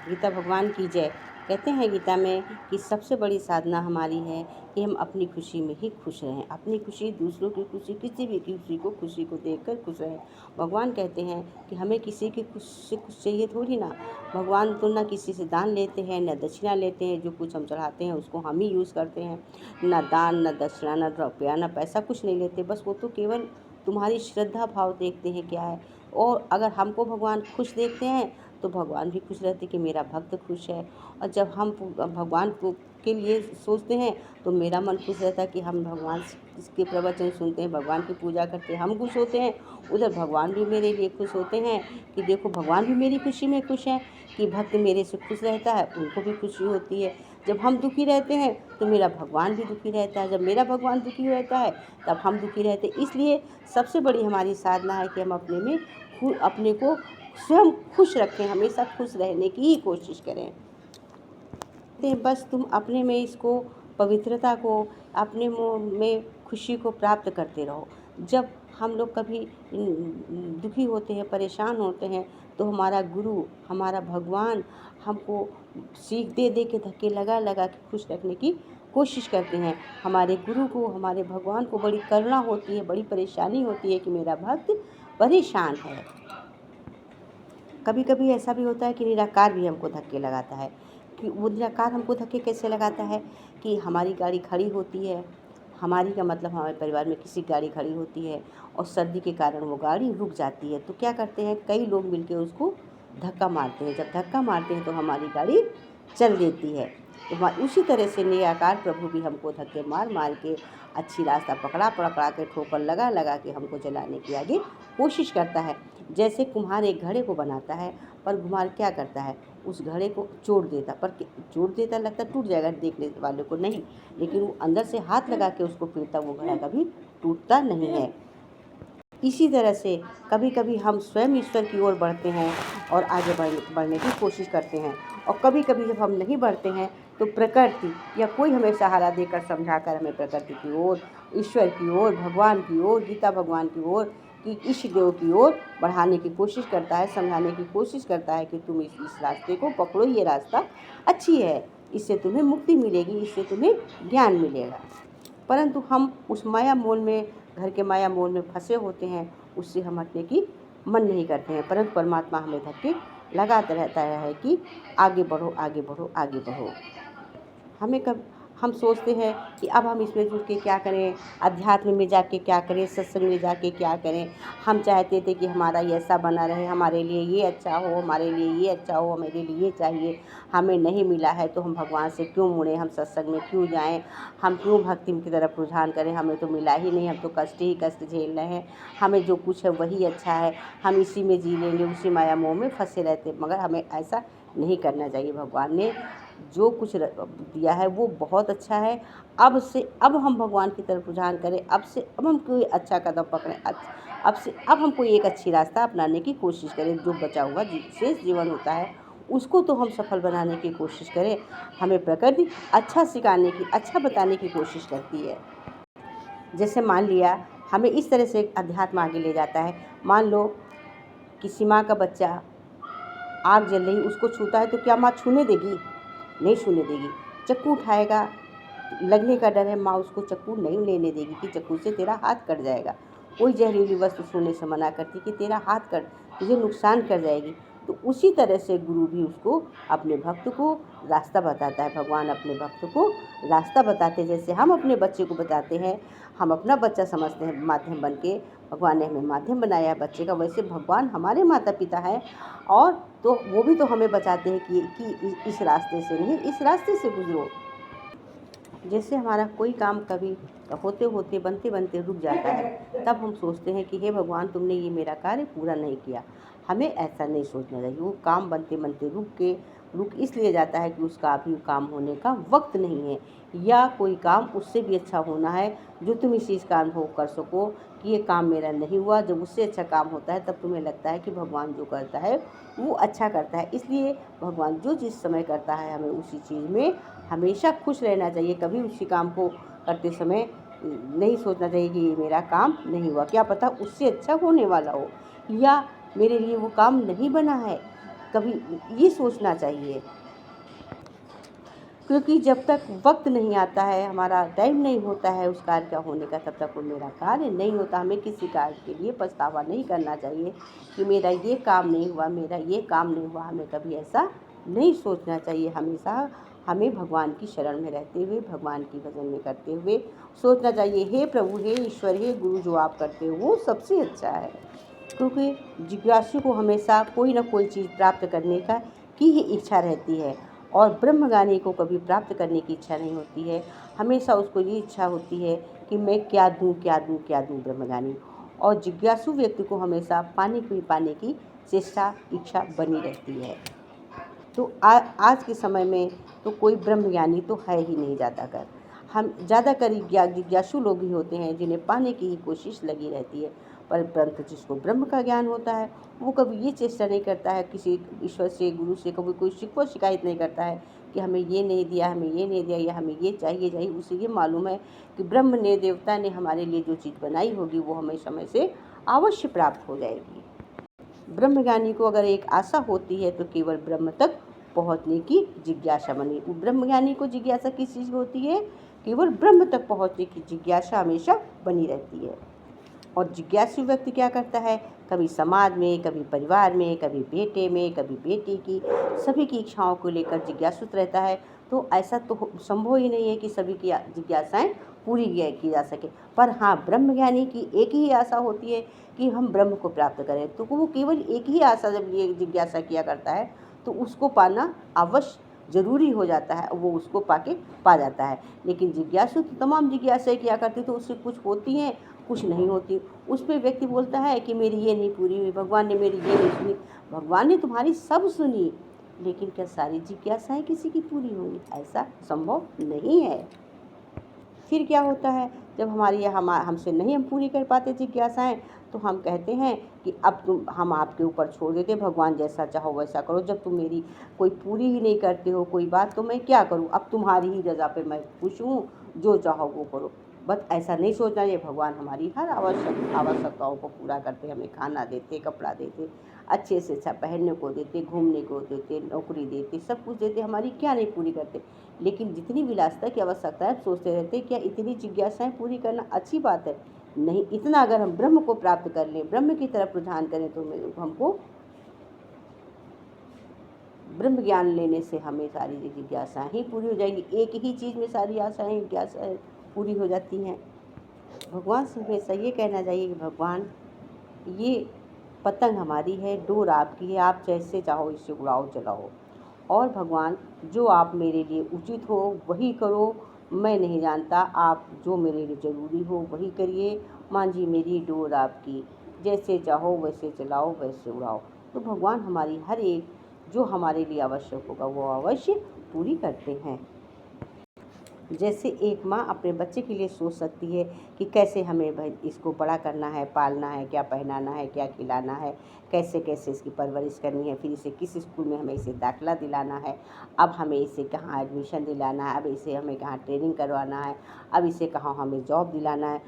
गीता भगवान की जय। कहते हैं गीता में कि सबसे बड़ी साधना हमारी है कि हम अपनी खुशी में ही खुश रहें। अपनी खुशी, दूसरों की खुशी, किसी भी की खुशी को देखकर खुश रहें। भगवान कहते हैं कि हमें किसी की खुश से कुछ चाहिए थोड़ी ना। भगवान तो ना किसी से दान लेते हैं, न दक्षिणा लेते हैं। जो कुछ हम चढ़ाते हैं उसको हम ही यूज़ करते हैं। ना दान, न दक्षिणा, न रुपया, न पैसा, कुछ नहीं लेते। बस वो तो केवल तुम्हारी श्रद्धा भाव देखते हैं क्या है। और अगर हमको भगवान खुश देखते हैं तो भगवान भी खुश रहते कि मेरा भक्त खुश है। और जब हम भगवान को के लिए सोचते हैं तो मेरा मन खुश रहता है कि हम भगवान के प्रवचन सुनते हैं, भगवान की पूजा करते हैं, हम खुश होते हैं। उधर भगवान भी मेरे लिए खुश होते हैं कि देखो भगवान भी मेरी खुशी में खुश हैं कि भक्त मेरे से खुश रहता है, उनको भी खुशी होती है। जब हम दुखी रहते हैं तो मेरा भगवान भी दुखी रहता है, जब मेरा भगवान दुखी रहता है तब हम दुखी रहते हैं। इसलिए सबसे बड़ी हमारी साधना है कि हम अपने को स्वयं खुश रखें, हमेशा खुश रहने की ही कोशिश करें। बस तुम अपने में इसको, पवित्रता को, अपने में खुशी को प्राप्त करते रहो। जब हम लोग कभी दुखी होते हैं, परेशान होते हैं तो हमारा गुरु, हमारा भगवान हमको सीख दे दे के, धक्के लगा लगा के खुश रखने की कोशिश करते हैं। हमारे गुरु को, हमारे भगवान को बड़ी करुणा होती है, बड़ी परेशानी होती है कि मेरा भक्त परेशान है। कभी कभी ऐसा भी होता है कि निराकार भी हमको धक्के लगाता है। कि वो निराकार हमको धक्के कैसे लगाता है कि हमारी गाड़ी खड़ी होती है, हमारी का मतलब हमारे परिवार में किसी गाड़ी खड़ी होती है और सर्दी के कारण वो गाड़ी रुक जाती है। तो क्या करते हैं, कई लोग मिलकर उसको धक्का मारते हैं। जब धक्का मारते हैं तो हमारी गाड़ी चल देती है। तो उसी तरह से निराकार प्रभु भी हमको धक्के मार मार के अच्छी रास्ता पकड़ा पकड़ा के, ठोकर लगा लगा के हमको चलाने की आगे कोशिश करता है। जैसे कुम्हार एक घड़े को बनाता है, पर कुम्हार क्या करता है, उस घड़े को जोड़ देता, पर जोड़ देता, लगता टूट जाएगा देखने वाले को, नहीं, लेकिन वो अंदर से हाथ लगा के उसको पीटता, वो घड़ा कभी टूटता नहीं है। इसी तरह से कभी कभी हम स्वयं ईश्वर की ओर बढ़ते हैं और आगे बढ़ने की कोशिश करते हैं। और कभी कभी जब हम नहीं बढ़ते हैं तो प्रकृति या कोई हमें सहारा देकर, समझाकर हमें प्रकृति की ओर, ईश्वर की ओर, भगवान की ओर, गीता भगवान की ओर, कि इष्ट देव की ओर बढ़ाने की कोशिश करता है, समझाने की कोशिश करता है कि तुम इस रास्ते को पकड़ो, ये रास्ता अच्छी है, इससे तुम्हें मुक्ति मिलेगी, इससे तुम्हें ज्ञान मिलेगा। परंतु हम उस माया मोल में, घर के माया मोल में फंसे होते हैं, उससे हम हटने की मन नहीं करते हैं। परंतु परमात्मा हमें धक्के लगाता रहता है कि आगे बढ़ो, आगे बढ़ो, आगे बढ़ो। हम सोचते हैं कि अब हम इसमें जुड़ के क्या करें, अध्यात्म में जाके क्या करें, सत्संग में जाके क्या करें। हम चाहते थे कि हमारा ये ऐसा बना रहे, हमारे लिए ये अच्छा हो, हमारे लिए ये अच्छा हो, हमारे लिए ये चाहिए, हमें नहीं मिला है तो हम भगवान से क्यों मुड़ें, हम सत्संग में क्यों जाएं, हम क्यों भक्ति की तरफ रुझान करें, हमें तो मिला ही नहीं, हम तो कष्ट ही कष्ट झेल रहे हैं, हमें जो कुछ है वही अच्छा है, हम इसी में जी लेंगे, उसी माया मोह में फंसे रहते। मगर हमें ऐसा नहीं करना चाहिए। भगवान ने जो कुछ दिया है वो बहुत अच्छा है। अब हम भगवान की तरफ रुझान करें, अब हम कोई अच्छा कदम पकड़ें, अब हम कोई एक अच्छी रास्ता अपनाने की कोशिश करें। जो बचा हुआ शेष जीवन होता है उसको तो हम सफल बनाने की कोशिश करें। हमें प्रकृति अच्छा सिखाने की, अच्छा बताने की कोशिश करती है। जैसे मान लिया, हमें इस तरह से अध्यात्म आगे ले जाता है। मान लो किसी माँ का बच्चा, आग जल रही, उसको छूता है तो क्या माँ छूने देगी? नहीं छूने देगी। चक्कू उठाएगा, लगने का डर है, माँ उसको चक्कू नहीं लेने देगी कि चक्कू से तेरा हाथ कट जाएगा। कोई जहरीली वस्तु छूने से मना करती कि तेरा हाथ कट, तुझे नुकसान कर जाएगी। तो उसी तरह से गुरु भी उसको, अपने भक्त को रास्ता बताता है। भगवान अपने भक्त को रास्ता बताते हैं। जैसे हम अपने बच्चे को बताते हैं, हम अपना बच्चा समझते हैं माध्यम बन के, भगवान ने हमें माध्यम बनाया है बच्चे का, वैसे भगवान हमारे माता पिता हैं। और तो वो भी तो हमें बचाते हैं कि इस रास्ते से नहीं, इस रास्ते से गुजरो। जैसे हमारा कोई काम कभी होते होते, बनते बनते रुक जाता है, तब हम सोचते हैं कि हे भगवान, तुमने ये मेरा कार्य पूरा नहीं किया। हमें ऐसा नहीं सोचना चाहिए। वो काम बनते बनते रुक इसलिए जाता है कि उसका अभी काम होने का वक्त नहीं है, या कोई काम उससे भी अच्छा होना है जो तुम इस चीज़ का अनुभव कर सको कि ये काम मेरा नहीं हुआ। जब उससे अच्छा काम होता है तब तुम्हें लगता है कि भगवान जो करता है वो अच्छा करता है। इसलिए भगवान जो जिस समय करता है, हमें उसी चीज़ में हमेशा खुश रहना चाहिए। कभी उसी काम को करते समय नहीं सोचना चाहिए कि ये मेरा काम नहीं हुआ, क्या पता उससे अच्छा होने वाला हो, या मेरे लिए वो काम नहीं बना है, कभी ये सोचना चाहिए, क्योंकि जब तक वक्त नहीं आता है, हमारा टाइम नहीं होता है उस कार्य का होने का, तब तक वो मेरा कार्य नहीं होता। हमें किसी कार्य के लिए पछतावा नहीं करना चाहिए कि मेरा ये काम नहीं हुआ, मेरा ये काम नहीं हुआ। हमें कभी ऐसा नहीं सोचना चाहिए। हमेशा हमें भगवान की शरण में रहते हुए, भगवान की भजन में करते हुए सोचना चाहिए, हे प्रभु, हे ईश्वर, हे गुरु, जो आप करते हो वो सबसे अच्छा है। क्योंकि जिज्ञासु को हमेशा कोई ना कोई चीज़ प्राप्त करने की ही इच्छा रहती है, और ब्रह्मज्ञानी को कभी प्राप्त करने की इच्छा नहीं होती है। हमेशा उसको ये इच्छा होती है कि मैं क्या दूँ, क्या दूँ, क्या दूँ ब्रह्मज्ञानी। और जिज्ञासु व्यक्ति को हमेशा पाने की चेष्टा, इच्छा बनी रहती है। तो आज के समय में तो कोई ब्रह्मज्ञानी तो है ही नहीं ज़्यादातर। हम ज़्यादातर जिज्ञासु लोग ही होते हैं जिन्हें पाने की ही कोशिश लगी रहती है। परंतु जिसको ब्रह्म का ज्ञान होता है, वो कभी ये चेष्टा नहीं करता है किसी ईश्वर से, गुरु से, कभी कोई शिकवा शिकायत नहीं करता है कि हमें ये नहीं दिया, हमें ये नहीं दिया, या हमें ये चाहिए। उसे ये मालूम है कि ब्रह्म ने, देवता ने हमारे लिए जो चीज़ बनाई होगी वो हमें समय से अवश्य प्राप्त हो जाएगी। ब्रह्मज्ञानी को अगर एक आशा होती है तो केवल ब्रह्म तक पहुँचने की जिज्ञासा बनी। ब्रह्मज्ञानी को जिज्ञासा किस चीज़ की होती है? केवल ब्रह्म तक पहुँचने की जिज्ञासा हमेशा बनी रहती है। और जिज्ञासु व्यक्ति क्या करता है, कभी समाज में, कभी परिवार में, कभी बेटे में, कभी बेटी की, सभी की इच्छाओं को लेकर जिज्ञासु रहता है। तो ऐसा तो संभव ही नहीं है कि सभी की जिज्ञासाएं पूरी की जा सके। पर हाँ, ब्रह्मज्ञानी की एक ही आशा होती है कि हम ब्रह्म को प्राप्त करें। तो वो केवल एक ही आशा जब ये जिज्ञासा किया करता है तो उसको पाना अवश्य ज़रूरी हो जाता है, वो उसको पाके पा जाता है। लेकिन जिज्ञासु तो तमाम जिज्ञासाएं किया करती, तो उससे कुछ होती हैं, कुछ नहीं होती। उस पर व्यक्ति बोलता है कि मेरी ये नहीं पूरी हुई, भगवान ने मेरी ये नहीं सुनी। भगवान ने तुम्हारी सब सुनी, लेकिन क्या सारी जिज्ञासाएं किसी की पूरी होंगी? ऐसा संभव नहीं है। फिर क्या होता है, जब हमारी हमसे नहीं हम पूरी कर पाते जिज्ञासाएं, तो हम कहते हैं कि अब हम आपके ऊपर छोड़ देते, भगवान जैसा चाहो वैसा करो। जब तुम मेरी कोई पूरी ही नहीं करते हो कोई बात, तो मैं क्या करूं? अब तुम्हारी ही रज़ा पे मैं खुश हूँ, जो चाहो वो करो। बस ऐसा नहीं सोचना चाहिए। भगवान हमारी हर आवश्यकताओं को पूरा करते, हमें खाना देते, कपड़ा देते, अच्छे से अच्छा पहनने को देते, घूमने को देते, नौकरी देते, सब कुछ देते, हमारी क्या नहीं पूरी करते। लेकिन जितनी विलासिता की आवश्यकता है सोचते रहते, क्या इतनी जिज्ञासाएं पूरी करना अच्छी बात है? नहीं। इतना अगर हम ब्रह्म को प्राप्त कर लें, ब्रह्म की तरफ रुझान करें, तो हमको ब्रह्म ज्ञान लेने से हमें सारी जिज्ञासाएं ही पूरी हो जाएंगी। एक ही चीज़ में सारी आशाएं, जिज्ञासाएं पूरी हो जाती हैं। भगवान से हमेशा ये कहना चाहिए कि भगवान, ये पतंग हमारी है, डोर आपकी है, आप जैसे चाहो इससे उड़ाओ चलाओ। और भगवान, जो आप मेरे लिए उचित हो वही करो, मैं नहीं जानता, आप जो मेरे लिए ज़रूरी हो वही करिए। मांझी मेरी डोर आपकी, जैसे चाहो वैसे चलाओ, वैसे उड़ाओ। तो भगवान हमारी हर एक जो हमारे लिए आवश्यक होगा वो अवश्य पूरी करते हैं। जैसे एक माँ अपने बच्चे के लिए सोच सकती है कि कैसे हमें भाई इसको बड़ा करना है, पालना है, क्या पहनाना है, क्या खिलाना है, कैसे कैसे इसकी परवरिश करनी है, फिर इसे किस स्कूल में हमें इसे दाखिला दिलाना है, अब हमें इसे कहाँ एडमिशन दिलाना है, अब इसे हमें कहाँ ट्रेनिंग करवाना है, अब इसे कहाँ हमें जॉब दिलाना है।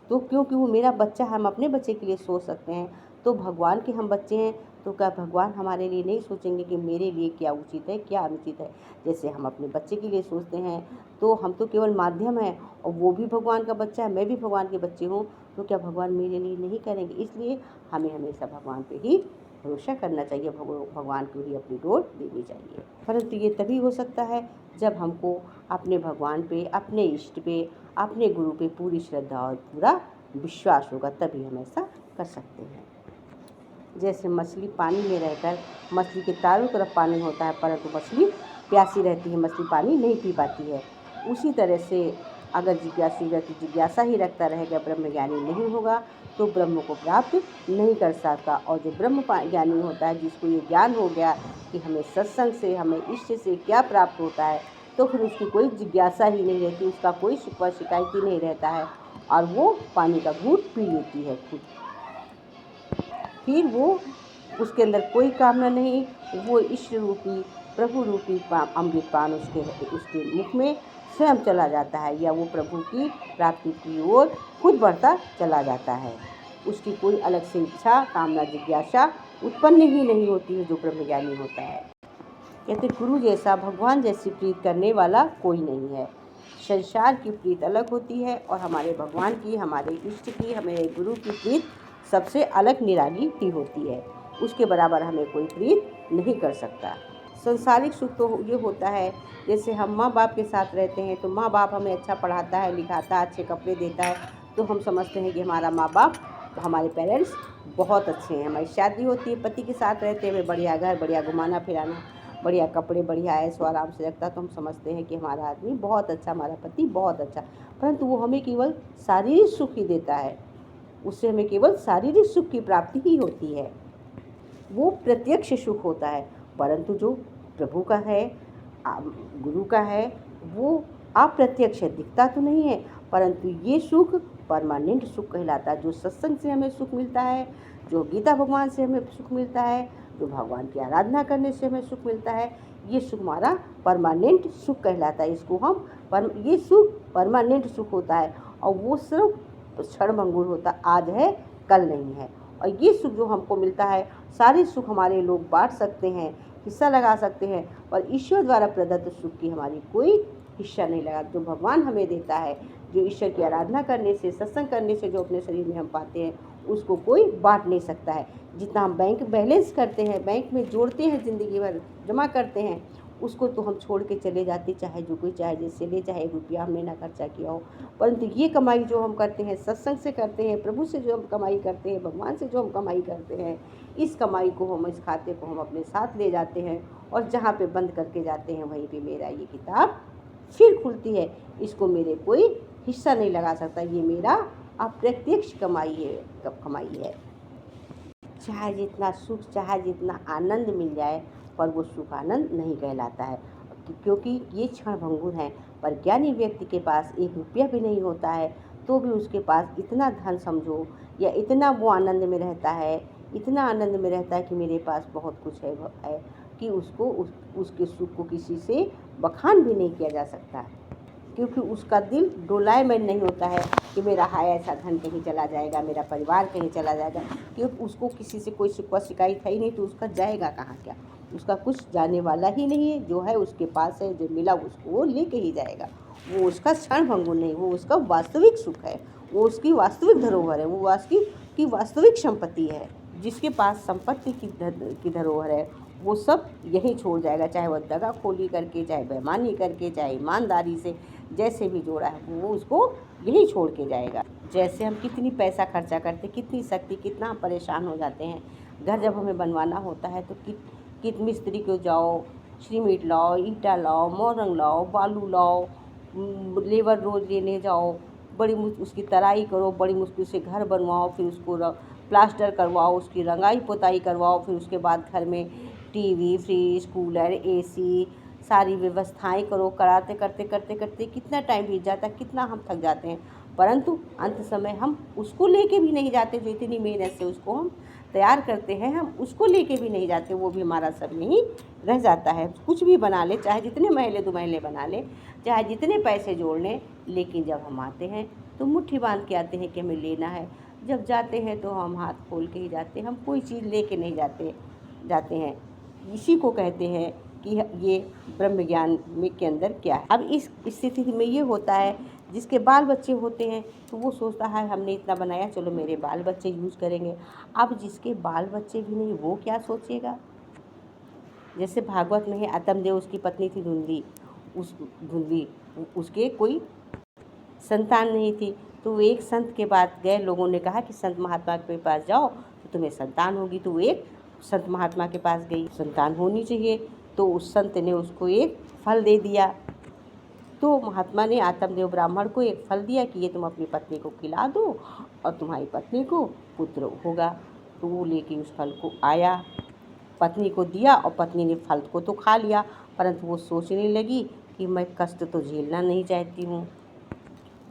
तो क्योंकि वो मेरा बच्चा, हम अपने बच्चे के लिए सोच सकते हैं, तो भगवान के हम बच्चे हैं, तो क्या भगवान हमारे लिए नहीं सोचेंगे कि मेरे लिए क्या उचित है, क्या अनुचित है? जैसे हम अपने बच्चे के लिए सोचते हैं, तो हम तो केवल माध्यम हैं, और वो भी भगवान का बच्चा है, मैं भी भगवान के बच्चे हूँ, तो क्या भगवान मेरे लिए नहीं करेंगे? इसलिए हमें हमेशा भगवान पे ही भरोसा करना चाहिए, भगवान को ही अपनी डोर देनी चाहिए। परंतु ये तभी हो सकता है जब हमको अपने भगवान पे, अपने इष्ट पे, अपने गुरु पे पूरी श्रद्धा और पूरा विश्वास होगा, तभी हम ऐसा कर सकते हैं। जैसे मछली पानी में रहकर, मछली के चारों तरफ पानी होता है, परंतु मछली प्यासी रहती है, मछली पानी नहीं पी पाती है। उसी तरह से अगर जिज्ञासु व्यक्ति जिज्ञासा ही रखता रहेगा, ब्रह्मज्ञानी नहीं होगा, तो ब्रह्म को प्राप्त नहीं कर सकता। और जो ब्रह्म ज्ञानी होता है, जिसको ये ज्ञान हो गया कि हमें सत्संग से, हमें इष्ट से क्या प्राप्त होता है, तो फिर उसकी कोई जिज्ञासा ही नहीं रहती, उसका कोई शिकवा शिकायत ही नहीं रहता है, और वो पानी का घूंट पी लेती है खुद। फिर वो, उसके अंदर कोई कामना नहीं, वो ईश्वर रूपी, प्रभु रूपी अमृत पान उसके मुख में स्वयं चला जाता है, या वो प्रभु की प्राप्ति की ओर खुद बढ़ता चला जाता है। उसकी कोई अलग से इच्छा, कामना, जिज्ञासा उत्पन्न ही नहीं होती है जो ब्रह्मज्ञानी होता है। कहते गुरु जैसा, भगवान जैसी प्रीत करने वाला कोई नहीं है। संसार की प्रीत अलग होती है और हमारे भगवान की, हमारे इष्ट की, हमारे गुरु की प्रीत सबसे अलग निराली ही होती है। उसके बराबर हमें कोई प्रीत नहीं कर सकता। संसारिक सुख तो ये होता है, जैसे हम माँ बाप के साथ रहते हैं तो माँ बाप हमें अच्छा पढ़ाता है, लिखाता है, अच्छे कपड़े देता है, तो हम समझते हैं कि हमारा माँ बाप, हमारे पेरेंट्स बहुत अच्छे हैं। हमारी शादी होती है, पति के साथ रहते हैं, बढ़िया घर, बढ़िया घुमाना फिराना, बढ़िया कपड़े, बढ़िया ऐशो आराम से रखता, तो हम समझते हैं कि हमारा आदमी बहुत अच्छा, हमारा पति बहुत अच्छा। परंतु वो हमें केवल शारीरिक सुख ही देता है, उससे हमें केवल शारीरिक सुख की प्राप्ति ही होती है, वो प्रत्यक्ष सुख होता है। परंतु जो प्रभु का है, गुरु का है, वो अप्रत्यक्ष है, दिखता तो नहीं है, परंतु ये सुख परमानेंट सुख कहलाता है। जो सत्संग से हमें सुख मिलता है, जो गीता भगवान से हमें सुख मिलता है, जो भगवान की आराधना करने से हमें सुख मिलता है, ये सुख हमारा परमानेंट सुख कहलाता है। इसको हम ये सुख परमानेंट सुख होता है और वो सिर्फ क्षणभंगुर होता, आज है कल नहीं है। और ये सुख जो हमको मिलता है, सारे सुख हमारे लोग बांट सकते हैं, हिस्सा लगा सकते हैं, पर ईश्वर द्वारा प्रदत्त सुख की हमारी कोई हिस्सा नहीं लगा। जो भगवान हमें देता है, जो ईश्वर की आराधना करने से, सत्संग करने से जो अपने शरीर में हम पाते हैं, उसको कोई बांट नहीं सकता है। जितना हम बैंक बैलेंस करते हैं, बैंक में जोड़ते हैं, ज़िंदगी भर जमा करते हैं, उसको तो हम छोड़ के चले जाते, चाहे जो कोई चाहे जैसे ले, चाहे रुपया हमने ना खर्चा किया हो। परंतु ये कमाई जो हम करते हैं, सत्संग से करते हैं, प्रभु से जो हम कमाई करते हैं, भगवान से जो हम कमाई करते हैं, इस कमाई को हम, इस खाते को हम अपने साथ ले जाते हैं और जहाँ पे बंद करके जाते हैं, वहीं पे मेरा ये किताब फिर खुलती है। इसको मेरे कोई हिस्सा नहीं लगा सकता, ये मेरा अप्रत्यक्ष कमाई है। चाहे जितना सुख, चाहे जितना आनंद मिल जाए, पर वो सुख आनंद नहीं कहलाता है, क्योंकि ये क्षणभंगुर हैं। पर ज्ञानी व्यक्ति के पास 1 रुपया भी नहीं होता है, तो भी उसके पास इतना धन समझो, या इतना वो आनंद में रहता है, इतना आनंद में रहता है कि मेरे पास बहुत कुछ है कि उसको उसके सुख को किसी से बखान भी नहीं किया जा सकता, क्योंकि उसका दिल डोलायमान नहीं होता है कि मेरा हाय ऐसा धन कहीं चला जाएगा, मेरा परिवार कहीं चला जाएगा, क्योंकि उसको किसी से कोई शिकवा शिकायत है ही नहीं, तो उसका जाएगा कहाँ क्या, उसका कुछ जाने वाला ही नहीं है। जो है उसके पास है, जो मिला उसको वो लेके ही जाएगा। वो उसका क्षणभंगुर नहीं, वो उसका वास्तविक सुख है, वो उसकी वास्तविक धरोहर है, वो की वास्तविक संपत्ति है। जिसके पास संपत्ति की धरोहर है, वो सब यहीं छोड़ जाएगा, चाहे वह दगाखोरी करके, चाहे बेईमानी करके, चाहे ईमानदारी से, जैसे भी जोड़ा है वो उसको यहीं छोड़ के जाएगा। जैसे हम कितनी पैसा खर्चा करते, कितनी शक्ति, कितना परेशान हो जाते हैं। घर जब हमें बनवाना होता है तो कित मिस्त्री को जाओ, सीमेंट लाओ, ईंटा लाओ, मोरंग लाओ, बालू लाओ, लेबर रोज लेने जाओ, बड़ी उसकी तराई करो, बड़ी मुश्किल से घर बनवाओ, फिर उसको प्लास्टर करवाओ, उसकी रंगाई पोताई करवाओ, फिर उसके बाद घर में टीवी, फ्रिज, कूलर, एसी, सारी व्यवस्थाएं करो। करते करते कितना टाइम बीत जाता है, कितना हम थक जाते हैं, परंतु अंत समय हम उसको लेके भी नहीं जाते। जो इतनी मेहनत से उसको हम तैयार करते हैं, हम उसको लेके भी नहीं जाते, वो भी हमारा सब यहीं रह जाता है। कुछ भी बना ले, चाहे जितने महले 2 महले बना ले, चाहे जितने पैसे जोड़ लें, लेकिन जब हम आते हैं तो मुट्ठी बांध के आते हैं कि हमें लेना है। जब जाते हैं तो हम हाथ खोल के ही जाते हैं, हम कोई चीज़ लेके नहीं जाते हैं। इसी को कहते हैं कि ये ब्रह्म ज्ञान में के अंदर क्या है। अब इस स्थिति में ये होता है, जिसके बाल बच्चे होते हैं तो वो सोचता है हमने इतना बनाया, चलो मेरे बाल बच्चे यूज़ करेंगे। अब जिसके बाल बच्चे भी नहीं, वो क्या सोचेगा। जैसे भागवत में है, आत्मदेव, उसकी पत्नी थी धुंधली, उसके कोई संतान नहीं थी, तो वो एक संत के पास गए। लोगों ने कहा कि संत महात्मा के पास जाओ तो तुम्हें संतान होगी, तो वो एक संत महात्मा के पास गई, संतान होनी चाहिए। तो उस संत ने उसको एक फल दे दिया। तो महात्मा ने आत्मदेव ब्राह्मण को एक फल दिया कि ये तुम अपनी पत्नी को खिला दो और तुम्हारी पत्नी को पुत्र होगा। तो वो लेके उस फल को आया, पत्नी को दिया और पत्नी ने फल को तो खा लिया, परंतु वो सोचने लगी कि मैं कष्ट तो झेलना नहीं चाहती हूँ।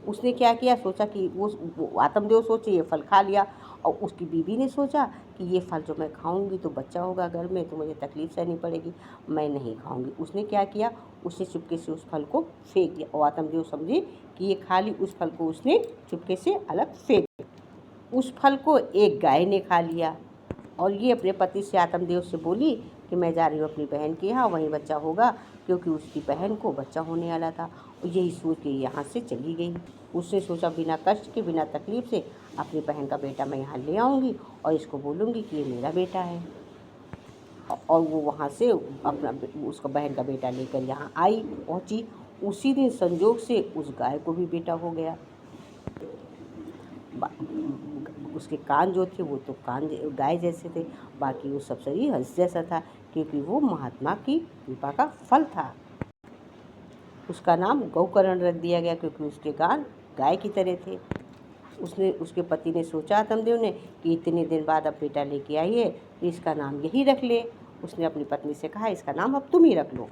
उसने क्या किया, सोचा कि वो आत्मदेव सोचे ये फल खा लिया, और उसकी बीवी ने सोचा कि ये फल जो मैं खाऊंगी तो बच्चा होगा घर में, तो मुझे तकलीफ सहनी पड़ेगी, मैं नहीं खाऊंगी। उसने क्या किया, उसने चुपके से उस फल को फेंक दिया, और आत्मदेव समझे कि ये खा ली, उस फल को उसने चुपके से अलग फेंक दिया। उस फल को एक गाय ने खा लिया, और ये अपने पति से आत्मदेव से बोली कि मैं जा रही हूँ अपनी बहन के यहाँ, वहीं बच्चा होगा, क्योंकि उसकी बहन को बच्चा होने वाला था। और यही सोच के यहाँ से चली गई। उसने सोचा बिना कष्ट के, बिना तकलीफ से अपनी बहन का बेटा मैं यहाँ ले आऊँगी और इसको बोलूँगी कि ये मेरा बेटा है। और वो वहाँ से अपना उसका बहन का बेटा लेकर यहाँ आई, पहुँची। उसी दिन संजोग से उस गाय को भी बेटा हो गया। उसके कान जो थे वो तो कान गाय जैसे थे, बाकी वो सब शरीर हंस जैसा था, क्योंकि वो महात्मा की कृपा का फल था। उसका नाम गौकर्ण रख दिया गया, क्योंकि उसके कान गाय की तरह थे। उसके पति ने सोचा, आत्मदेव ने, कि इतने दिन बाद अब बेटा लेके आई है तो इसका नाम यही रख ले। उसने अपनी पत्नी से कहा, इसका नाम अब तुम ही रख लो।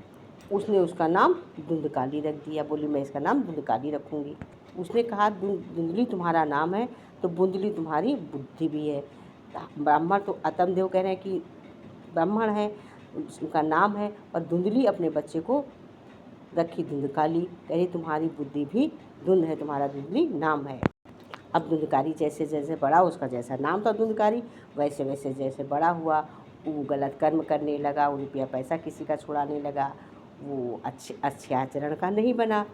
उसने उसका नाम धुंधकाली रख दिया। बोली, मैं इसका नाम धुंधकाली रखूँगी। उसने कहा, धुंधली तुम्हारा नाम है तो बुंदली तुम्हारी बुद्धि भी है। ब्राह्मण तो आत्मदेव कह रहे हैं कि ब्राह्मण है, उसका नाम है, और धुंधली अपने बच्चे को रखी धुंधकाली। कह रही तुम्हारी बुद्धि भी धुंध है, तुम्हारा धुंधली नाम है। अब धुंधकारी जैसे जैसे बड़ा, उसका जैसा नाम था धुंधकारी, वैसे वैसे जैसे बड़ा हुआ, वो गलत कर्म करने लगा, वो रुपया पैसा किसी का छुड़ाने लगा, वो अच्छे आचरण का नहीं बना।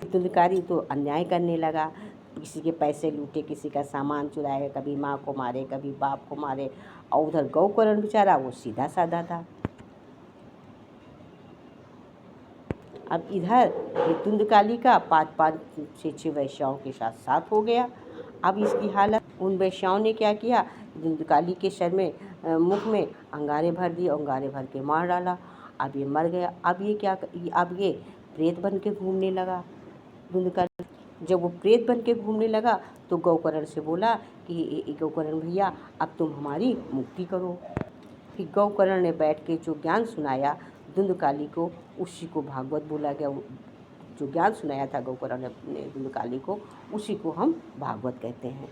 धुंधकारी तो अन्याय करने लगा, किसी के पैसे लूटे, किसी का सामान चुराए, कभी माँ को मारे, कभी बाप को मारे। और उधर गौकर्ण बेचारा वो सीधा साधा था। अब इधर ये धुंधकाली का 5-5 6-6 वैश्याओं के साथ हो गया। अब इसकी हालत, उन वैश्याओं ने क्या किया, धुंधकाली के सर में मुख में अंगारे भर दिए, अंगारे भर के मार डाला। अब ये मर गया। अब ये प्रेत बन के घूमने लगा धुंधकाली। जब वो प्रेत बन के घूमने लगा तो गौकर्ण से बोला कि गौकर्ण भैया, अब तुम हमारी मुक्ति करो। फिर गौकर्ण ने बैठ के जो ज्ञान सुनाया धुंधकाली को, उसी को भागवत बोला गया। जो ज्ञान सुनाया था गौकर्ण ने धुंधकाली को, उसी को हम भागवत कहते हैं।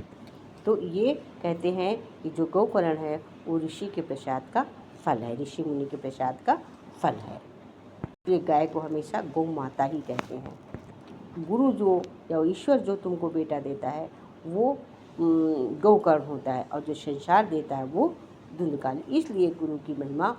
तो ये कहते हैं कि जो गौकर्ण है वो ऋषि के प्रसाद का फल है, ऋषि मुनि के प्रसाद का फल है। ये गाय को हमेशा गौ माता ही कहते हैं। गुरु जो या ईश्वर जो तुमको बेटा देता है वो गौकर्ण होता है, और जो संसार देता है वो धुंधकाली। इसलिए गुरु की महिमा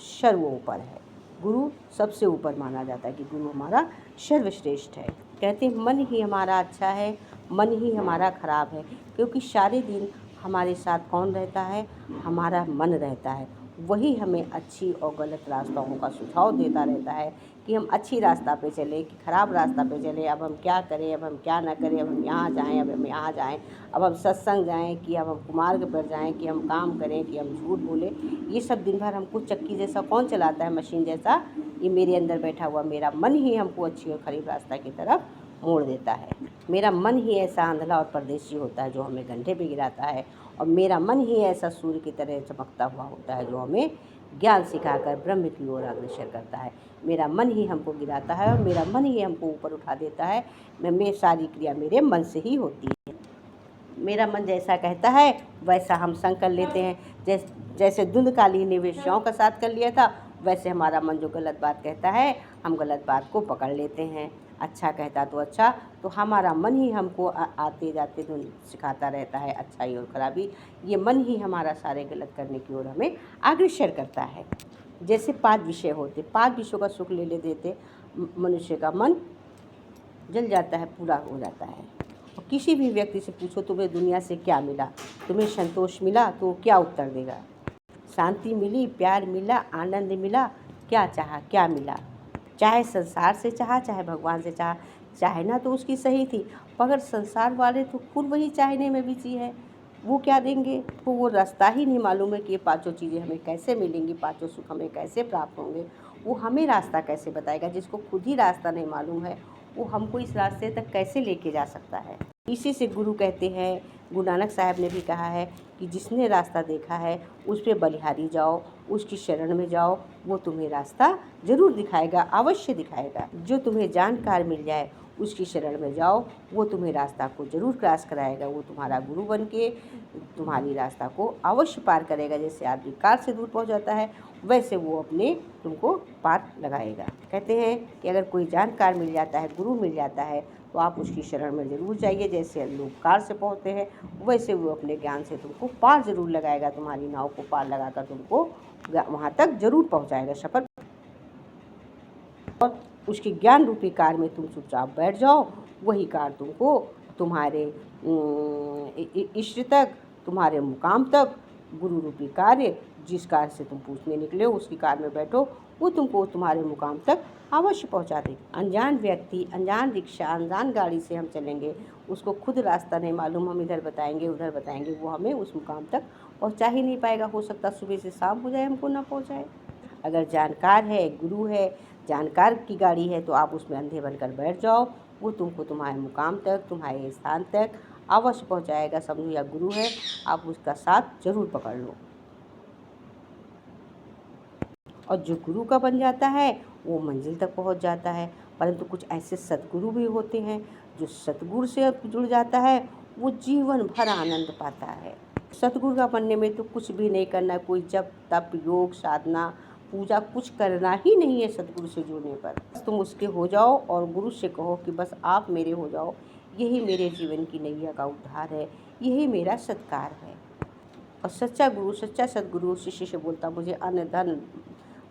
सर्वोपर है। गुरु सबसे ऊपर माना जाता है कि गुरु हमारा सर्वश्रेष्ठ है। कहते हैं मन ही हमारा अच्छा है, मन ही हमारा खराब है, क्योंकि सारे दिन हमारे साथ कौन रहता है, हमारा मन रहता है। वही हमें अच्छी और गलत रास्ताओं का सुझाव देता रहता है कि हम अच्छी रास्ता पे चले कि खराब रास्ता पे चले, अब हम क्या करें, अब हम क्या ना करें, अब हम यहाँ जाएं, अब हम यहाँ जाएं, अब हम सत्संग जाएं कि अब हम कुमार्ग पर जाएं, कि हम काम करें कि हम झूठ बोलें। ये सब दिन भर हमको चक्की जैसा कौन चलाता है, मशीन जैसा? ये मेरे अंदर बैठा हुआ मेरा मन ही हमको अच्छी और खराब रास्ता की तरफ मोड़ देता है। मेरा मन ही ऐसा आंधला और परदेशी होता है जो हमें गड्ढे पे गिराता है, और मेरा मन ही ऐसा सूर्य की तरह चमकता हुआ होता है जो हमें ज्ञान सिखाकर ब्रह्म की ओर अग्रसर करता है। मेरा मन ही हमको गिराता है और मेरा मन ही हमको ऊपर उठा देता है। मैं सारी क्रिया मेरे मन से ही होती है। मेरा मन जैसा कहता है वैसा हम संग कर लेते हैं। जैसे धुंधकाली ने वेश्याओं का साथ कर लिया था, वैसे हमारा मन जो गलत बात कहता है हम गलत बात को पकड़ लेते हैं। अच्छा कहता तो अच्छा, तो हमारा मन ही हमको आते जाते सिखाता रहता है अच्छाई और खराबी। ये मन ही हमारा सारे गलत करने की ओर हमें अग्रसर करता है। जैसे 5 विषय होते, 5 विषयों का सुख ले देते मनुष्य का मन जल जाता है, पूरा हो जाता है। और किसी भी व्यक्ति से पूछो तुम्हें दुनिया से क्या मिला, तुम्हें संतोष मिला, तो वो क्या उत्तर देगा? शांति मिली, प्यार मिला, आनंद मिला, क्या चाहा, क्या मिला? चाहे संसार से चाहा, चाहे भगवान से चाहा, चाहना तो उसकी सही थी, मगर संसार वाले तो खुद वही चाहने में बिजी है। वो क्या देंगे? तो वो रास्ता ही नहीं मालूम है कि ये 5 चीज़ें हमें कैसे मिलेंगी, 5 सुख हमें कैसे प्राप्त होंगे। वो हमें रास्ता कैसे बताएगा? जिसको खुद ही रास्ता नहीं मालूम है, वो हमको इस रास्ते तक कैसे लेके जा सकता है? इसी से गुरु कहते हैं, गुरु नानक साहब ने भी कहा है कि जिसने रास्ता देखा है उस पे बलिहारी जाओ, उसकी शरण में जाओ, वो तुम्हें रास्ता ज़रूर दिखाएगा, अवश्य दिखाएगा। जो तुम्हें जानकार मिल जाए उसकी शरण में जाओ, वो तुम्हें रास्ता को ज़रूर क्रॉस कराएगा। वो तुम्हारा गुरु बन के तुम्हारी रास्ता को अवश्य पार करेगा। जैसे आदमी कार से दूर पहुंच जाता है, वैसे वो अपने तुमको पार लगाएगा। कहते हैं कि अगर कोई जानकार मिल जाता है, गुरु मिल जाता है, तो आप उसकी शरण में ज़रूर जाइए। जैसे लोग कार से पहुँचते हैं वैसे वो अपने ज्ञान से तुमको पार ज़रूर लगाएगा, तुम्हारी नाव को पार लगाकर तुमको वहाँ तक ज़रूर पहुँचाएगा सफ़र। और उसकी ज्ञान रूपी कार में तुम चुपचाप बैठ जाओ, वही कार तुमको तुम्हारे इष्ट तक, तुम्हारे मुकाम तक, गुरु रूपी कार्य जिस कार से तुम पूछने निकले हो उसकी कार में बैठो, वो तुमको तुम्हारे मुकाम तक अवश्य पहुंचा देगी। अनजान व्यक्ति, अनजान रिक्शा, अनजान गाड़ी से हम चलेंगे, उसको खुद रास्ता नहीं मालूम, हम इधर बताएंगे उधर बताएंगे, वो हमें उस मुकाम तक पहुंचा ही नहीं पाएगा। हो सकता सुबह से शाम हो जाए, हमको ना पहुंचाए। अगर जानकार है, गुरु है, जानकार की गाड़ी है तो आप उसमें अंधे बनकर बैठ जाओ, वो तुमको तुम्हारे मुकाम तक, तुम्हारे स्थान तक अवश्य पहुंचाएगा। समझो या गुरु है, आप उसका साथ जरूर पकड़ लो। और जो गुरु का बन जाता है वो मंजिल तक पहुंच जाता है। परंतु कुछ ऐसे सद्गुरु भी होते हैं, जो सतगुरु से जुड़ जाता है वो जीवन भर आनंद पाता है। सतगुरु का बनने में तो कुछ भी नहीं करना, कोई जप तप योग साधना पूजा कुछ करना ही नहीं है। सतगुरु से जुड़ने पर बस तुम उसके हो जाओ और गुरु से कहो कि बस आप मेरे हो जाओ, यही मेरे जीवन की नैया का उद्धार है, यही मेरा सत्कार है। और सच्चा गुरु, सच्चा सद्गुरु शिष्य से बोलता, मुझे अन्न धन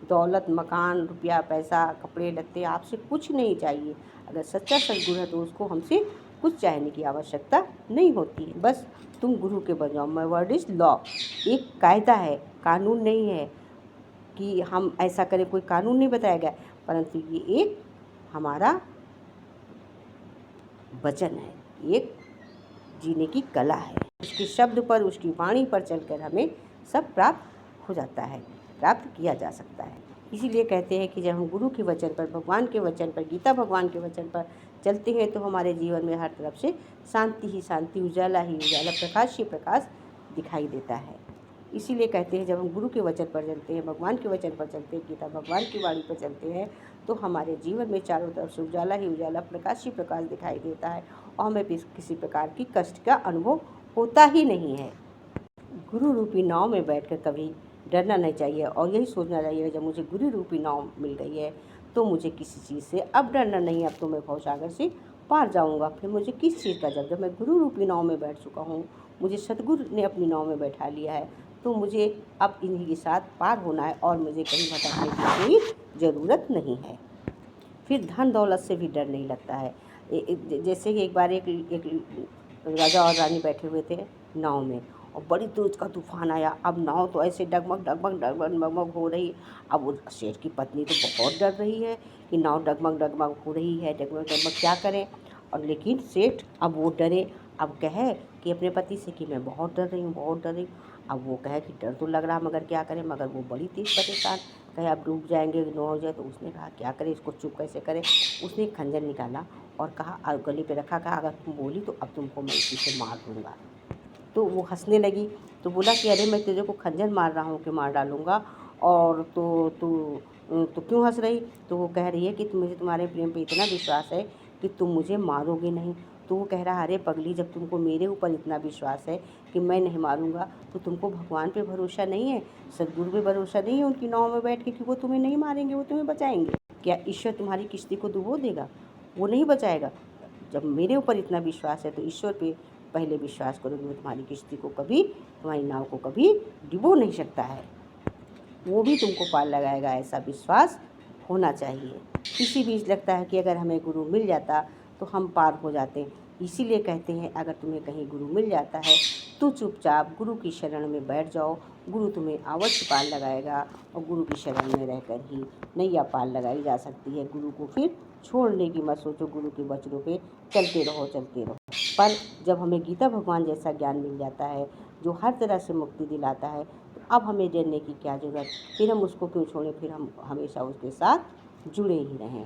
दौलत मकान रुपया पैसा कपड़े लत्ते आपसे कुछ नहीं चाहिए। अगर सच्चा सद्गुरु है तो उसको हमसे कुछ चाहने की आवश्यकता नहीं होती है। बस तुम गुरु के बन जाओ। माय वर्ड इज़ लॉ, एक कायदा है, कानून नहीं है कि हम ऐसा करें, कोई कानून नहीं बताया गया, परंतु ये एक हमारा वचन है, एक जीने की कला है। उसके शब्द पर, उसकी वाणी पर चलकर हमें सब प्राप्त हो जाता है, प्राप्त किया जा सकता है। इसीलिए कहते हैं कि जब हम गुरु के वचन पर, भगवान के वचन पर, गीता भगवान के वचन पर चलते हैं तो हमारे जीवन में हर तरफ से शांति ही शांति, उजाला ही उजाला, प्रकाश ही प्रकाश दिखाई देता है। इसीलिए कहते हैं जब हम गुरु के वचन पर चलते हैं, भगवान के वचन पर चलते हैं, गीता भगवान की वाणी पर चलते हैं तो हमारे जीवन में चारों तरफ से उजाला ही उजाला, प्रकाश ही प्रकाश दिखाई देता है और हमें किसी प्रकार की कष्ट का अनुभव होता ही नहीं है। गुरु रूपी नाव में बैठकर कभी डरना नहीं चाहिए और यही सोचना चाहिए जब मुझे गुरु रूपी नाव मिल गई है तो मुझे किसी चीज़ से अब डरना नहीं है, अब तो मैं भवसागर से पार जाऊंगा। फिर मुझे किस चीज़ का, जब मैं गुरु रूपी नाव में बैठ चुका हूँ, मुझे सतगुरु ने अपनी नाव में बैठा लिया है, तो मुझे अब इन्हीं के साथ पार होना है और मुझे कहीं भटकने की कोई ज़रूरत नहीं है। फिर धन दौलत से भी डर नहीं लगता है। जैसे कि एक बार एक राजा और रानी बैठे हुए थे नाव में और बड़ी तेज का तूफान आया। अब नाव तो ऐसे डगमग डगमग डगमग डगमग हो रही। अब वो सेठ की पत्नी तो बहुत डर रही है कि नाव डगमग डगमग हो रही है, डगमग डगमग क्या करें। और लेकिन सेठ अब वो डरे, अब कहे कि अपने पति से कि मैं बहुत डर रही हूँ, बहुत डर रही हूँ। अब वो कहे कि डर तो लग रहा मगर क्या करें, मगर वो बड़ी तेज परेशान, कहे अब डूब जाएंगे, नो हो जाए। तो उसने कहा क्या करें, इसको चुप कैसे करें। उसने एक खंजर निकाला और कहा, गले पे रखा, कहा अगर तुम बोली तो अब तुमको मैं इसी से मार दूँगा। तो वो हंसने लगी। तो बोला कि अरे मैं तेरे को खंजर मार रहा हूँ कि मार डालूँगा, और तो क्यों हंस रही। तो वो कह रही है कि मुझे तुम्हारे प्रेम पे इतना विश्वास है कि तुम मुझे मारोगे नहीं। तो वो कह रहा, अरे पगली, जब तुमको मेरे ऊपर इतना विश्वास है कि मैं नहीं मारूंगा तो तुमको भगवान पे भरोसा नहीं है, सद्गुरु पे भरोसा नहीं है उनकी नाव में बैठ के कि वो तुम्हें नहीं मारेंगे, वो तुम्हें बचाएंगे। क्या ईश्वर तुम्हारी किश्ती को डुबो देगा? वो नहीं बचाएगा। जब मेरे ऊपर इतना विश्वास है तो ईश्वर पे पहले विश्वास करो कि वो तुम्हारी किश्ती को कभी, तुम्हारी नाव को कभी डुबो नहीं सकता है, वो भी तुमको पार लगाएगा। ऐसा विश्वास होना चाहिए। किसी भी लगता है कि अगर हमें गुरु मिल जाता तो हम पार हो जाते। इसीलिए कहते हैं अगर तुम्हें कहीं गुरु मिल जाता है तो चुपचाप गुरु की शरण में बैठ जाओ, गुरु तुम्हें अवश्य पार लगाएगा और गुरु की शरण में रहकर ही नैया पार लगाई जा सकती है। गुरु को फिर छोड़ने की मत सोचो, गुरु के वचनों पे चलते रहो, चलते रहो। पर जब हमें गीता भगवान जैसा ज्ञान मिल जाता है जो हर तरह से मुक्ति दिलाता है, तो अब हमें डरने की क्या ज़रूरत। फिर हम उसको क्यों छोड़ें, फिर हम हमेशा उसके साथ जुड़े ही रहें।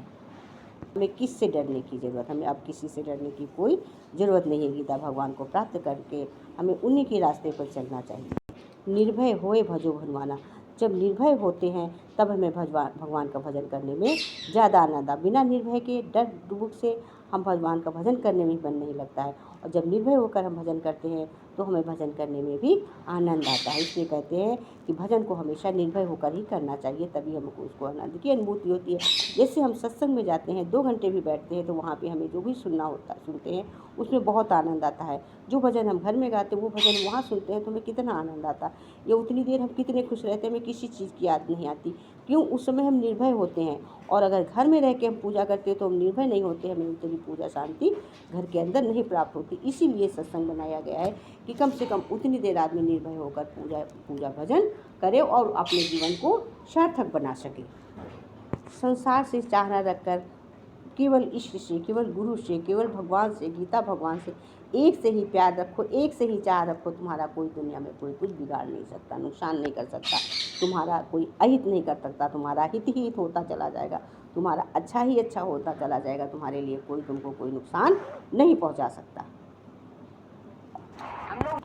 हमें किस से डरने की ज़रूरत, हमें अब किसी से डरने की कोई ज़रूरत नहीं है। गीता भगवान को प्राप्त करके हमें उन्हीं के रास्ते पर चलना चाहिए। निर्भय होए भजो भगवाना। जब निर्भय होते हैं तब हमें भगवान का भजन करने में ज़्यादा आनंद आता। बिना निर्भय के डर डुबुक से हम भगवान का भजन करने में मन नहीं लगता है। और जब निर्भय होकर हम भजन करते हैं तो हमें भजन करने में भी आनंद आता है। इसलिए कहते हैं कि भजन को हमेशा निर्भय होकर ही करना चाहिए, तभी हमको उसको आनंद की अनुभूति होती है। जैसे हम सत्संग में जाते हैं, 2 घंटे भी बैठते हैं, तो वहाँ पे हमें जो भी सुनते हैं उसमें बहुत आनंद आता है। जो भजन हम घर में गाते हैं वो भजन वहाँ सुनते हैं तो हमें कितना आनंद आता है। या उतनी देर हम कितने खुश रहते हैं, हमें किसी चीज़ की याद नहीं आती। क्यों? उस समय हम निर्भय होते हैं। और अगर घर में रह के हम पूजा करते हैं तो हम निर्भय नहीं होते, हमें उतनी पूजा शांति घर के अंदर नहीं प्राप्त होती। इसीलिए सत्संग बनाया गया है कि कम से कम उतनी देर आदमी निर्भय होकर पूजा भजन करे और अपने जीवन को सार्थक बना सके। संसार से चाह न रखकर केवल इष्ट से, केवल गुरु से, केवल भगवान से, गीता भगवान से एक से ही प्यार रखो, एक से ही चाह रखो। तुम्हारा कोई दुनिया में कोई कुछ बिगाड़ नहीं सकता, नुकसान नहीं कर सकता, तुम्हारा कोई अहित नहीं कर सकता, तुम्हारा हित ही हित होता चला जाएगा, तुम्हारा अच्छा ही अच्छा होता चला जाएगा। तुम्हारे लिए कोई तुमको कोई नुकसान नहीं पहुंचा सकता।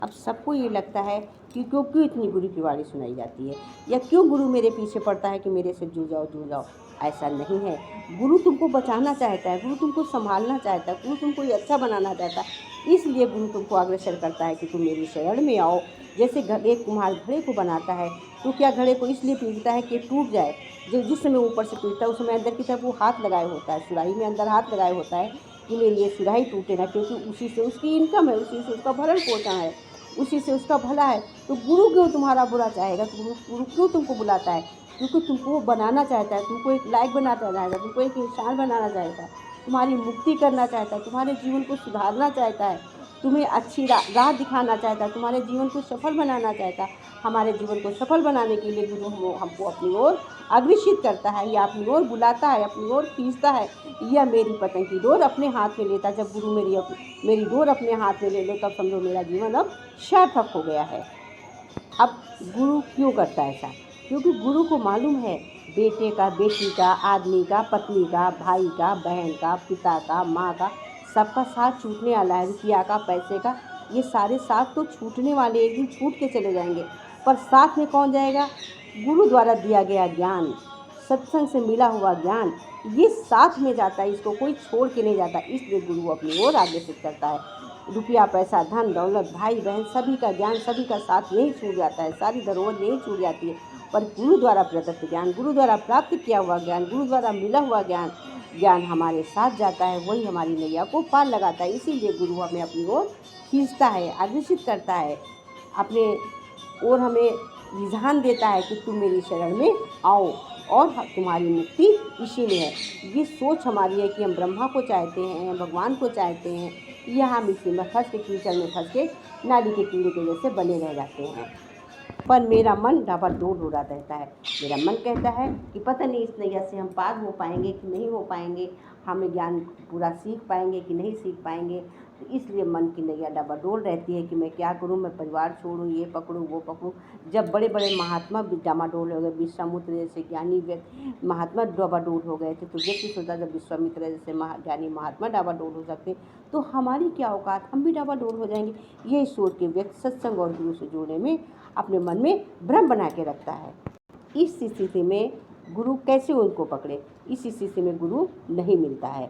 अब सबको ये लगता है कि क्यों इतनी गुरु की वाणी सुनाई जाती है, या क्यों गुरु मेरे पीछे पड़ता है कि मेरे से जुड़ जाओ। ऐसा नहीं है। गुरु तुमको बचाना चाहता है, गुरु तुमको संभालना चाहता है, गुरु तुमको ये अच्छा बनाना चाहता है। इसलिए गुरु तुमको अग्रसर करता है कि तुम मेरी शरण में आओ। जैसे एक कुम्हार घड़े को बनाता है तो क्या घड़े को इसलिए पीटता है कि टूट जाए। जो जिस समय ऊपर से पीटता है उस समय अंदर की तरफ वो हाथ लगाए होता है, सुराही में अंदर हाथ लगाए होता है कि मेरी ये सुराही टूटे ना, क्योंकि उसी से उसकी इनकम है, उसी से उसका भरण पोषण है, उसी से उसका भला है। तो गुरु क्यों तुम्हारा बुरा चाहेगा? गुरु क्यों तुमको बुलाता है? क्योंकि तुमको वो बनाना चाहता है, तुमको एक लायक बनाना चाहता है, तुमको एक इंसान बनाना चाहता है, तुम्हारी मुक्ति करना चाहता है, तुम्हारे जीवन को सुधारना चाहता है, तुम्हें अच्छी राह दिखाना चाहता है, तुम्हारे जीवन को सफल बनाना चाहता है। हमारे जीवन को सफल बनाने के लिए गुरु हमको अपनी ओर अग्रसित करता है, या अपनी ओर बुलाता है, अपनी ओर खींचता है, या मेरी पतंग की डोर अपने हाथ में लेता है। जब गुरु मेरी डोर अपने हाथ में ले लो तब समझो मेरा जीवन अब सार्थक हो गया है। अब गुरु क्यों करता है ऐसा? क्योंकि गुरु को मालूम है बेटे का, बेटी का, आदमी का, पत्नी का, भाई का, बहन का, पिता का, माँ का, सबका साथ छूटने वाला है। रुपया का, पैसे का, ये सारे साथ तो छूटने वाले, एक दिन छूट के चले जाएंगे। पर साथ में कौन जाएगा? गुरु द्वारा दिया गया ज्ञान, सत्संग से मिला हुआ ज्ञान, ये साथ में जाता है, इसको कोई छोड़ के नहीं जाता। इसलिए गुरु अपनी ओर आग्रसित करता है। रुपया, पैसा, धन दौलत, भाई बहन, सभी का ज्ञान, सभी का साथ यही छूट जाता है, सारी धरोहर यही छूट जाती है। पर गुरु द्वारा प्रदत्त ज्ञान, गुरु द्वारा प्राप्त किया हुआ ज्ञान, गुरु द्वारा मिला हुआ ज्ञान हमारे साथ जाता है, वही हमारी नैया को पार लगाता है। इसीलिए गुरु हमें अपनी ओर खींचता है, आकर्षित करता है, अपने ओर हमें रुझान देता है कि तुम मेरी शरण में आओ और तुम्हारी मुक्ति इसी में है। ये सोच हमारी है कि हम ब्रह्मा को चाहते हैं, भगवान को चाहते हैं, या हम इसी में फंस के, कीचड़ में फंस के नाली के कीड़े के जैसे बने रह जाते हैं। पर मेरा मन डावाडोल हो रहा रहता है। मेरा मन कहता है कि पता नहीं इस नैया से हम पार हो पाएंगे कि नहीं हो पाएंगे, हमें ज्ञान पूरा सीख पाएंगे कि नहीं सीख पाएंगे। तो इसलिए मन की नैया डावाडोल रहती है कि मैं क्या करूं, मैं परिवार छोड़ूं, ये पकड़ूं, वो पकड़ूं। जब बड़े बड़े महात्मा डावाडोल हो गए, विश्वामित्र जैसे ज्ञानी व्यक्ति महात्मा डावाडोल हो गए थे, तो व्यक्ति सोचा जब विश्वामित्र जैसे ज्ञानी महात्मा डावाडोल हो सकते तो हमारी क्या औकात, हम भी डावाडोल हो जाएंगे। यही सोच के व्यक्ति सत्संग और गुरु से जुड़ने में अपने मन में भ्रम बना के रखता है। इस स्थिति में गुरु कैसे उनको पकड़े? इस स्थिति में गुरु नहीं मिलता है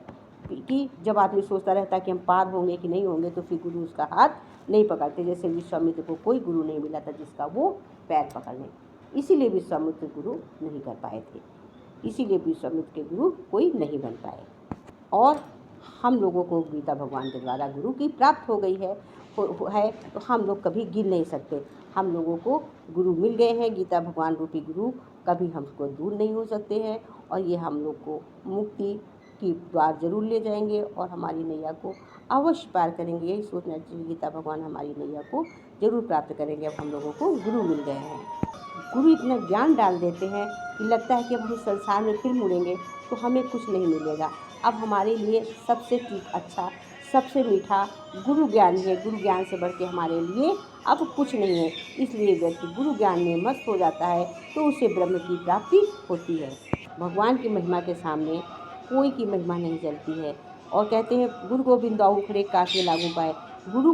कि जब आदमी सोचता रहता है कि हम पार होंगे कि नहीं होंगे, तो फिर गुरु उसका हाथ नहीं पकड़ते। जैसे विश्वामित्र को कोई गुरु नहीं मिला था जिसका वो पैर पकड़ ले, इसीलिए विश्वामित्र गुरु नहीं कर पाए थे, इसीलिए विश्वामित्र के गुरु कोई नहीं बन पाए। और हम लोगों को गीता भगवान के द्वारा गुरु की प्राप्त हो गई है तो हम लोग कभी गिर नहीं सकते। हम लोगों को गुरु मिल गए हैं, गीता भगवान रूपी गुरु कभी हमको दूर नहीं हो सकते हैं, और ये हम लोग को मुक्ति की द्वार जरूर ले जाएंगे और हमारी नैया को अवश्य पार करेंगे। यही सोचना चाहिए, गीता भगवान हमारी नैया को जरूर प्राप्त करेंगे। अब हम लोगों को गुरु मिल गए हैं। गुरु इतना ज्ञान डाल देते हैं कि लगता है कि अब हम इस संसार में फिर मुड़ेंगे तो हमें कुछ नहीं मिलेगा। अब हमारे लिए सबसे अच्छा, सबसे मीठा गुरु ज्ञान है। गुरु ज्ञान से बढ़ के हमारे लिए अब कुछ नहीं है। इसलिए व्यक्ति गुरु ज्ञान में मस्त हो जाता है तो उसे ब्रह्म की प्राप्ति होती है। भगवान की महिमा के सामने कोई की महिमा नहीं चलती है। और कहते हैं गुरु गोविंद उखड़े काके लागू पाए। गुरु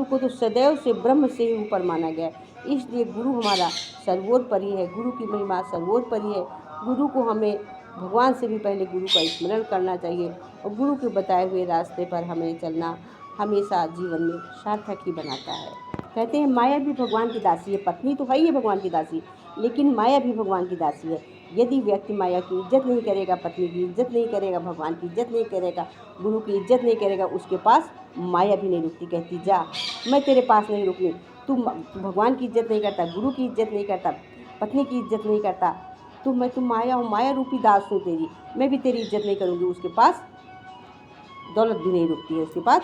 को तो सदैव से ब्रह्म से ही ऊपर माना गया, इसलिए गुरु हमारा सर्वोपरि है। गुरु की महिमा सर्वोपरि है। गुरु को हमें भगवान से भी पहले गुरु का स्मरण करना चाहिए और गुरु के बताए हुए रास्ते पर हमें चलना हमेशा जीवन में सार्थक ही बनाता है। कहते हैं माया भी भगवान की दासी है। पत्नी तो है ही है भगवान की दासी, लेकिन माया भी भगवान की दासी है। यदि व्यक्ति माया की इज्जत नहीं करेगा, पत्नी की इज्जत नहीं करेगा, भगवान की इज्जत नहीं करेगा, गुरु की इज्जत नहीं करेगा, उसके पास माया भी नहीं रुकती। कहती जा, मैं तेरे पास नहीं रुकनी। तू भगवान की इज्जत नहीं करता, गुरु की इज्जत नहीं करता, पत्नी की इज्जत नहीं करता, तू माया हूँ, माया रूपी दास हूँ तेरी, मैं भी तेरी इज्जत नहीं करूँगी। उसके पास दौलत भी नहीं रुकती है, उसके पास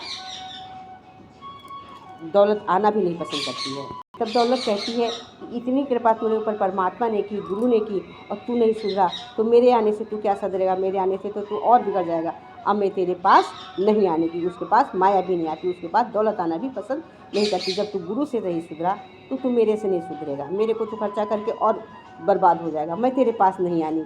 दौलत आना भी नहीं पसंद करती है। तब दौलत कहती है कि इतनी कृपा तेरे ऊपर परमात्मा ने की, गुरु ने की, और तू नहीं सुधरा, तो मेरे आने से तू क्या सुधरेगा, मेरे आने से तो तू और बिगड़ जाएगा। अब मैं तेरे पास नहीं आने की। उसके पास माया भी नहीं आती, उसके पास दौलत आना भी पसंद नहीं करती। जब तू गुरु से नहीं सुधरा तो तू मेरे से नहीं सुधरेगा, मेरे को तू खर्चा करके और बर्बाद हो जाएगा। मैं तेरे पास नहीं आनी,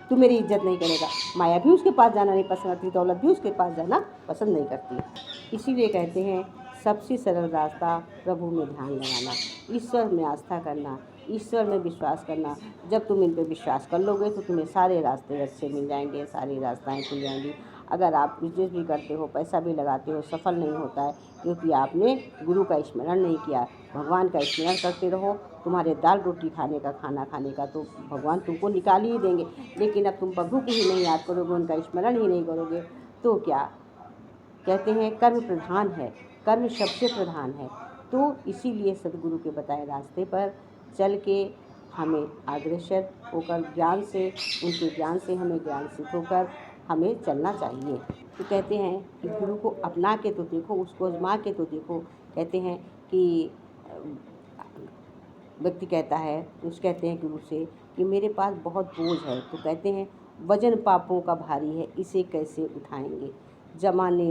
तू मेरी इज्जत नहीं करेगा। माया भी उसके पास जाना नहीं पसंद करती, दौलत भी उसके पास जाना पसंद नहीं करती। इसीलिए कहते हैं सबसे सरल रास्ता प्रभु में ध्यान लगाना, ईश्वर में आस्था करना, ईश्वर में विश्वास करना। जब तुम इन पर विश्वास कर लोगे तो तुम्हें सारे रास्ते अच्छे मिल जाएंगे, सारी रास्ताएं खुल जाएंगी। अगर आप बिजनेस भी करते हो, पैसा भी लगाते हो, सफल नहीं होता है क्योंकि आपने गुरु का स्मरण नहीं किया। भगवान का स्मरण करते रहो, तुम्हारे दाल रोटी खाने का, खाना खाने का तो भगवान तुमको निकाल ही देंगे। लेकिन अब तुम प्रभु को ही नहीं याद करोगे, उनका स्मरण ही नहीं करोगे, तो क्या कहते हैं कर्म प्रधान है, कर्म सबसे प्रधान है। तो इसीलिए सदगुरु के बताए रास्ते पर चल के हमें अग्रसर होकर ज्ञान से, उनके ज्ञान से हमें ज्ञान सिद्ध होकर हमें चलना चाहिए। तो कहते हैं कि गुरु को अपना के तो देखो, उसको आजमा के तो देखो। कहते हैं कि व्यक्ति कहता है, उस कहते हैं गुरु से कि मेरे पास बहुत बोझ है, तो कहते हैं वजन पापों का भारी है, इसे कैसे उठाएंगे। जमाने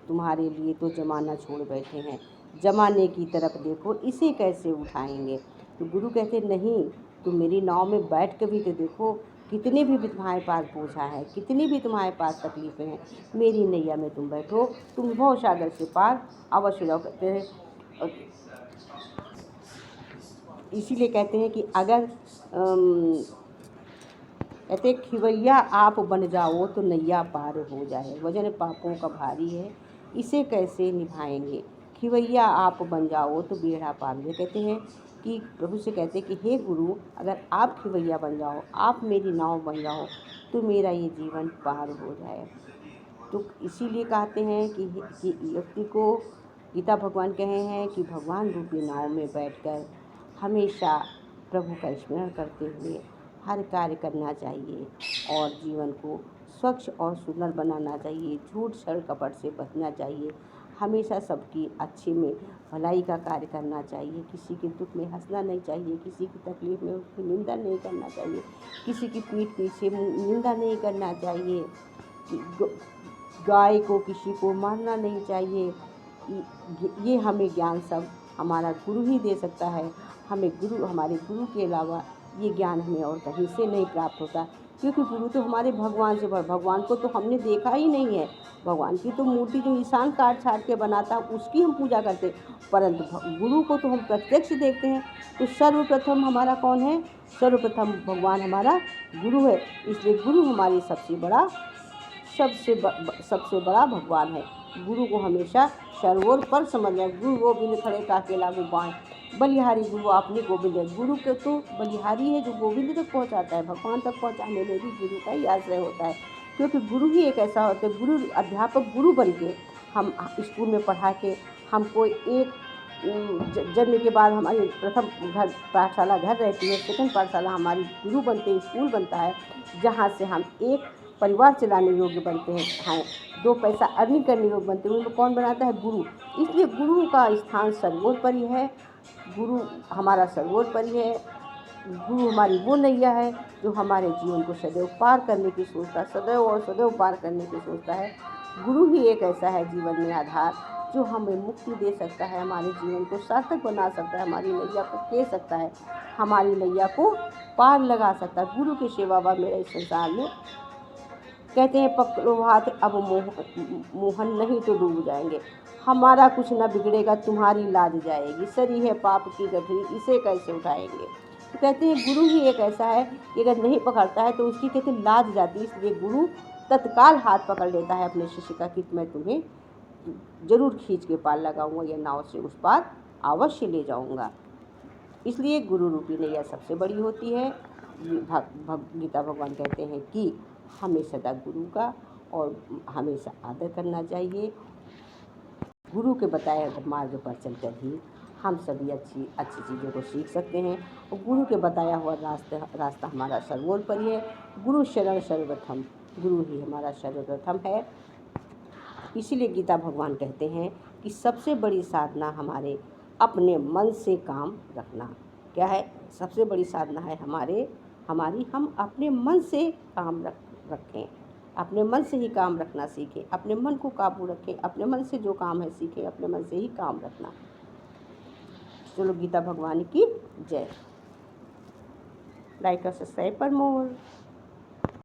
तुम्हारे लिए तो जमाना छोड़ बैठे हैं, जमाने की तरफ देखो, इसे कैसे उठाएंगे। तो गुरु कहते नहीं, तुम मेरी नाव में बैठ के भी तो देखो, कितनी भी तुम्हारे पास बोझा है, कितनी भी तुम्हारे पास तकलीफ़ें हैं, मेरी नैया में तुम बैठो, तुम भव सागर से पार अवश्य रहो। कहते हैं इसीलिए कहते हैं कि अगर कहते खिवैया आप बन जाओ तो नैया पार हो जाए, वजन पापों का भारी है, इसे कैसे निभाएंगे। खिवैया आप बन जाओ तो बेड़ा पार हो जाए। कहते हैं कि प्रभु से कहते हैं कि हे गुरु, अगर आप खिवैया बन जाओ, आप मेरी नाव बन जाओ, तो मेरा ये जीवन पार हो जाए। तो इसीलिए कहते हैं कि व्यक्ति को गीता भगवान कहे हैं कि भगवान रूपी नाव में बैठकर हमेशा प्रभु का स्मरण करते हुए हर कार्य करना चाहिए और जीवन को स्वच्छ और सुंदर बनाना चाहिए। झूठ छल कपट से बचना चाहिए, हमेशा सबकी अच्छे में भलाई का कार्य करना चाहिए, किसी के दुख में हंसना नहीं चाहिए, किसी की तकलीफ़ में उसकी निंदा नहीं करना चाहिए, किसी की पीठ पीछे निंदा नहीं करना चाहिए, गाय को किसी को मारना नहीं चाहिए। ये हमें ज्ञान सब हमारा गुरु ही दे सकता है। हमें गुरु, हमारे गुरु के अलावा ये ज्ञान हमें और कहीं से नहीं प्राप्त होता, क्योंकि गुरु तो हमारे भगवान से भगवान को तो हमने देखा ही नहीं है। भगवान की तो मूर्ति जो इंसान काट छाट के बनाता है उसकी हम पूजा करते हैं, परंतु गुरु को तो हम प्रत्यक्ष देखते हैं। तो सर्वप्रथम हमारा कौन है? सर्वप्रथम भगवान हमारा गुरु है। इसलिए गुरु हमारी सबसे बड़ा भगवान है। गुरु को हमेशा सर्वोर पर समझना। गुरु गोविंद खड़े काके लागू बाएं, बलिहारी गुरु आपने गोविंद है। गुरु के तो बलिहारी है जो गोविंद तक पहुंचाता है, भगवान तक पहुंचाने में भी गुरु का ही आश्रय होता है। क्योंकि गुरु ही एक ऐसा होता है, गुरु अध्यापक गुरु बन के हम स्कूल में पढ़ा के हमको एक जन्म के बाद हमारी प्रथम घर पाठशाला घर रहती है, सेकंड पाठशाला हमारी गुरु बनते हैं, स्कूल बनता है, जहाँ से हम एक परिवार चलाने योग्य बनते हैं, 2 पैसा अर्निंग करने योग्य बनते हैं। उनको कौन बनाता है? गुरु। इसलिए गुरु का स्थान सर्वोपरि है। गुरु हमारा सर्वोपरि है। गुरु हमारी वो नैया है जो हमारे जीवन को सदैव पार करने की सोचता है, सदैव और सदैव पार करने की सोचता है। गुरु ही एक ऐसा है जीवन में आधार जो हमें मुक्ति दे सकता है, हमारे जीवन को सार्थक बना सकता है, हमारी नैया को कह सकता है, हमारी नैया को पार लगा सकता है। गुरु की सेवा व मेरा इस संसार में कहते हैं पकड़ो हाथ अब मोहन नहीं तो डूब जाएंगे। हमारा कुछ न बिगड़ेगा, तुम्हारी लाज जाएगी, सरी है पाप की गठरी, इसे कैसे उठाएंगे। तो कहते हैं गुरु ही एक ऐसा है कि अगर नहीं पकड़ता है तो उसकी कहते लाज जाती है। इसलिए गुरु तत्काल हाथ पकड़ लेता है अपने शिष्य का कि मैं तुम्हें ज़रूर खींच के पार लगाऊंगा या नाव से उस पार अवश्य ले जाऊंगा। इसलिए गुरु रूपी नैया सबसे बड़ी होती है। गीता भगवान कहते हैं कि हमें सदा गुरु का और हमेशा आदर करना चाहिए। गुरु के बताए हुए मार्ग पर चलकर ही हम सभी अच्छी अच्छी चीज़ों को सीख सकते हैं और गुरु के बताया हुआ रास्ता हमारा सर्वोपरि है। गुरु शरण सर्वप्रथम, गुरु ही हमारा सर्वप्रथम है। इसीलिए गीता भगवान कहते हैं कि सबसे बड़ी साधना हमारे अपने मन से काम रखना। क्या है? सबसे बड़ी साधना है हमारी हम अपने मन से काम रखें, अपने मन से ही काम रखना सीखें, अपने मन को काबू रखें, अपने मन से जो काम है सीखें, अपने मन से ही काम रखना। चलो गीता भगवान की जय। लाइक और सब्सक्राइब फॉर मोर।